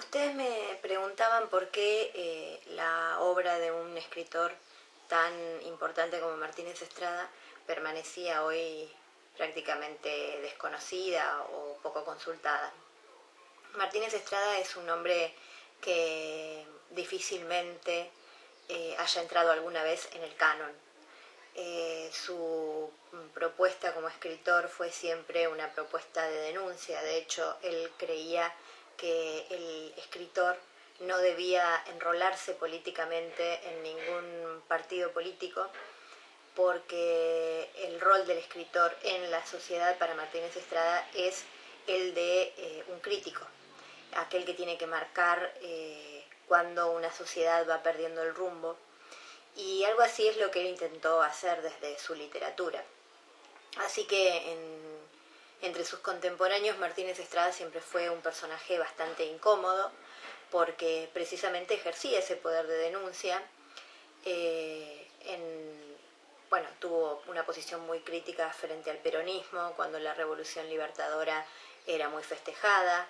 Ustedes me preguntaban por qué la obra de un escritor tan importante como Martínez Estrada permanecía hoy prácticamente desconocida o poco consultada. Martínez Estrada es un hombre que difícilmente haya entrado alguna vez en el canon. Su propuesta como escritor fue siempre una propuesta de denuncia. De hecho, él creía que el escritor no debía enrolarse políticamente en ningún partido político, porque el rol del escritor en la sociedad para Martínez Estrada es el de un crítico, aquel que tiene que marcar cuando una sociedad va perdiendo el rumbo. Y algo así es lo que él intentó hacer desde su literatura. Así que entre sus contemporáneos, Martínez Estrada siempre fue un personaje bastante incómodo, porque precisamente ejercía ese poder de denuncia. Tuvo una posición muy crítica frente al peronismo, cuando la Revolución Libertadora era muy festejada.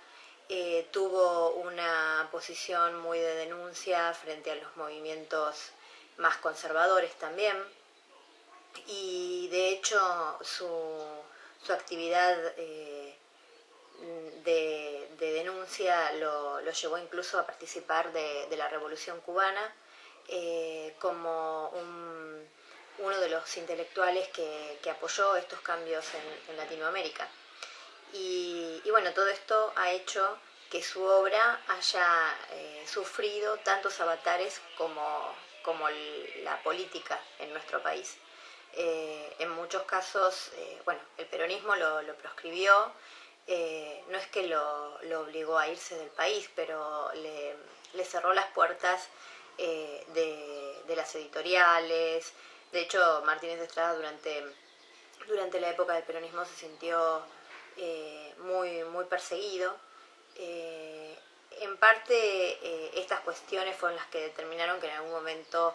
Tuvo una posición muy de denuncia frente a los movimientos más conservadores también, y de hecho su actividad de denuncia lo llevó incluso a participar de la Revolución Cubana, como uno de los intelectuales que apoyó estos cambios en Latinoamérica. Y bueno, todo esto ha hecho que su obra haya sufrido tantos avatares como la política en nuestro país. En muchos casos, el peronismo lo proscribió. No es que lo obligó a irse del país, pero le cerró las puertas de las editoriales. De hecho, Martínez Estrada durante la época del peronismo se sintió muy perseguido. En parte estas cuestiones fueron las que determinaron que en algún momento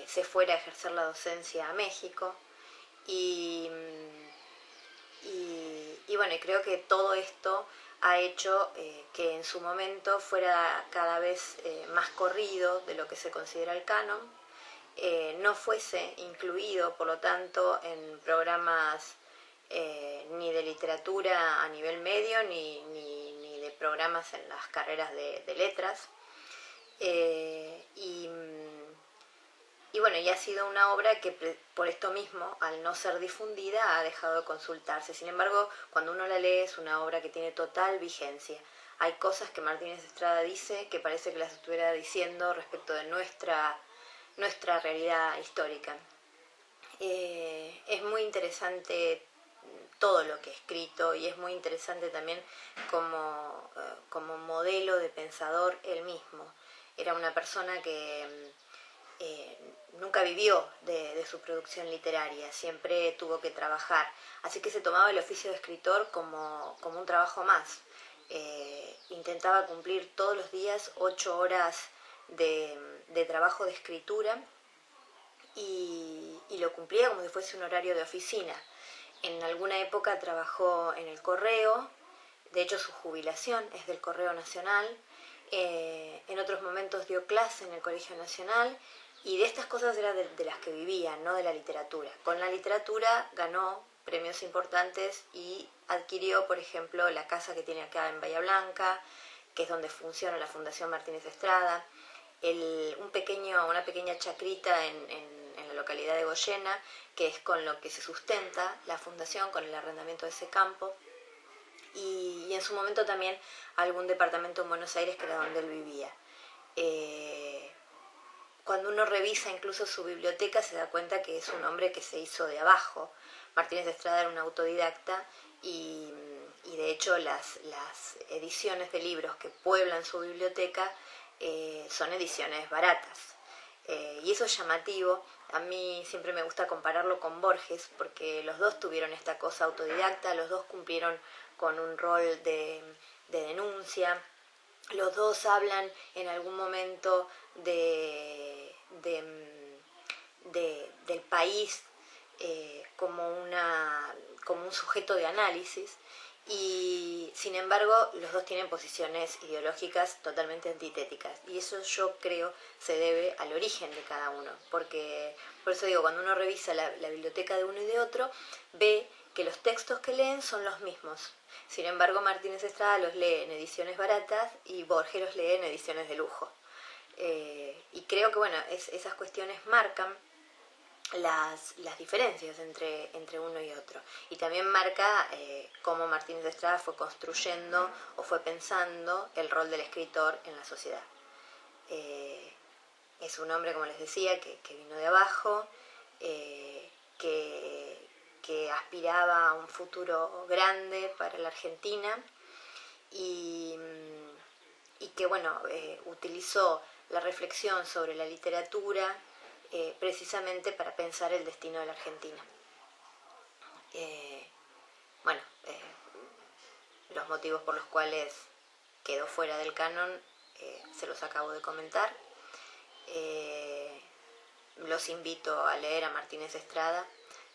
se fuera a ejercer la docencia a México, y creo que todo esto ha hecho que en su momento fuera cada vez más corrido de lo que se considera el canon, no fuese incluido, por lo tanto, en programas ni de literatura a nivel medio, ni de programas en las carreras de letras. Y ha sido una obra que por esto mismo, al no ser difundida, ha dejado de consultarse. Sin embargo, cuando uno la lee, es una obra que tiene total vigencia. Hay cosas que Martínez Estrada dice que parece que las estuviera diciendo respecto de nuestra realidad histórica. Es muy interesante todo lo que ha escrito, y es muy interesante también como modelo de pensador él mismo. Era una persona que nunca vivió de su producción literaria, siempre tuvo que trabajar, así que se tomaba el oficio de escritor como un trabajo más. Intentaba cumplir todos los días 8 horas de trabajo de escritura, y lo cumplía como si fuese un horario de oficina. En alguna época trabajó en el Correo, de hecho su jubilación es del Correo Nacional. En otros momentos dio clase en el Colegio Nacional, y de estas cosas era de las que vivía, no de la literatura. Con la literatura ganó premios importantes y adquirió, por ejemplo, la casa que tiene acá en Bahía Blanca, que es donde funciona la Fundación Martínez Estrada, una pequeña chacrita en la localidad de Goyena, que es con lo que se sustenta la fundación, con el arrendamiento de ese campo, y en su momento también algún departamento en Buenos Aires, que era donde él vivía. Cuando uno revisa incluso su biblioteca, se da cuenta que es un hombre que se hizo de abajo. Martínez Estrada era un autodidacta, y de hecho las ediciones de libros que pueblan su biblioteca son ediciones baratas. Y eso es llamativo. A mí siempre me gusta compararlo con Borges, porque los dos tuvieron esta cosa autodidacta, los dos cumplieron con un rol de denuncia, los dos hablan en algún momento del país como un sujeto de análisis, y sin embargo los dos tienen posiciones ideológicas totalmente antitéticas, y eso yo creo se debe al origen de cada uno, porque por eso digo, cuando uno revisa la biblioteca de uno y de otro, ve que los textos que leen son los mismos. Sin embargo, Martínez Estrada los lee en ediciones baratas y Borges los lee en ediciones de lujo. Y creo que bueno, esas cuestiones marcan las diferencias entre uno y otro. Y también marca cómo Martínez Estrada fue construyendo o fue pensando el rol del escritor en la sociedad. Es un hombre, como les decía, que vino de abajo, que aspiraba a un futuro grande para la Argentina y que bueno, utilizó la reflexión sobre la literatura precisamente para pensar el destino de la Argentina. Bueno, los motivos por los cuales quedó fuera del canon se los acabo de comentar. Los invito a leer a Martínez Estrada,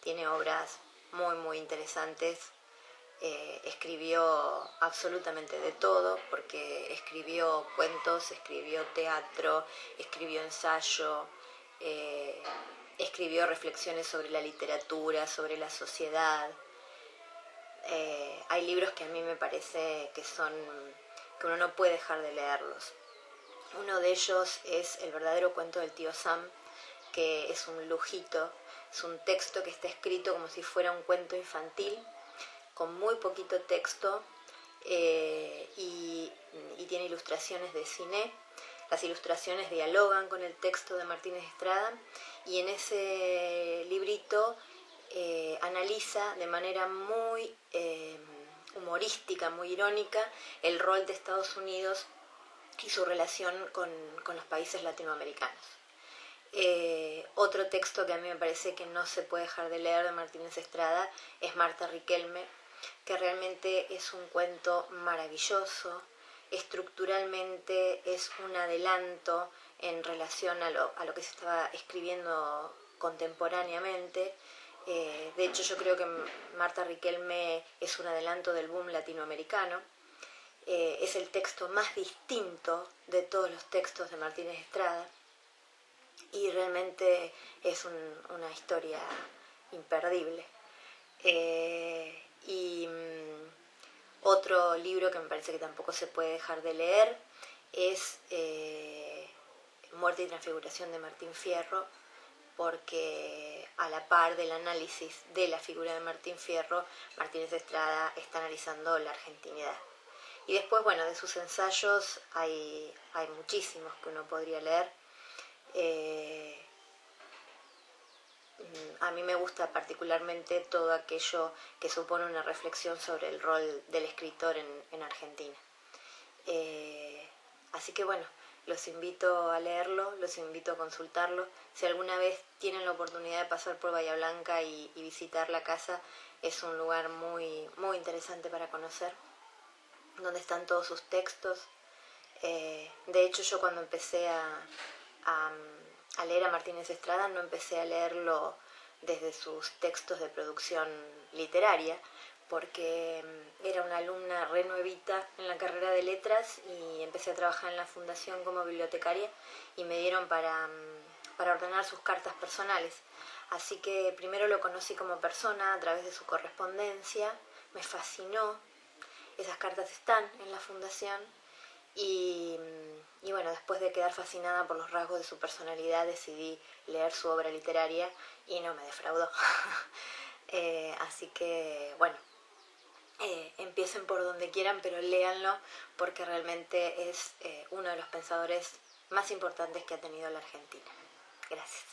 tiene obras muy interesantes. Escribió absolutamente de todo, porque escribió cuentos, escribió teatro, escribió ensayo, escribió reflexiones sobre la literatura, sobre la sociedad. Hay libros que a mí me parece que uno no puede dejar de leerlos. Uno de ellos es El verdadero cuento del tío Sam, que es un lujito, es un texto que está escrito como si fuera un cuento infantil, con muy poquito texto, y tiene ilustraciones de cine. Las ilustraciones dialogan con el texto de Martínez Estrada, y en ese librito analiza de manera muy humorística, muy irónica, el rol de Estados Unidos y su relación con los países latinoamericanos. Otro texto que a mí me parece que no se puede dejar de leer de Martínez Estrada es Marta Riquelme, que realmente es un cuento maravilloso. Estructuralmente es un adelanto en relación a lo que se estaba escribiendo contemporáneamente. De hecho, yo creo que Marta Riquelme es un adelanto del boom latinoamericano. Es el texto más distinto de todos los textos de Martínez Estrada, y realmente es una historia imperdible. Otro libro que me parece que tampoco se puede dejar de leer es Muerte y Transfiguración de Martín Fierro, porque a la par del análisis de la figura de Martín Fierro, Martínez Estrada está analizando la argentinidad. Y después, bueno, de sus ensayos hay muchísimos que uno podría leer. A mí me gusta particularmente todo aquello que supone una reflexión sobre el rol del escritor en Argentina. Así que bueno, los invito a leerlo, los invito a consultarlo. Si alguna vez tienen la oportunidad de pasar por Bahía Blanca y visitar la casa, es un lugar muy interesante para conocer, donde están todos sus textos. De hecho, yo cuando empecé a leer a Martínez Estrada, no empecé a leerlo desde sus textos de producción literaria, porque era una alumna re nuevita en la carrera de letras y empecé a trabajar en la fundación como bibliotecaria, y me dieron para ordenar sus cartas personales. Así que primero lo conocí como persona a través de su correspondencia, me fascinó, esas cartas están en la fundación. Y bueno, después de quedar fascinada por los rasgos de su personalidad, decidí leer su obra literaria y no me defraudó. Así que bueno, empiecen por donde quieran, pero léanlo, porque realmente es uno de los pensadores más importantes que ha tenido la Argentina. Gracias.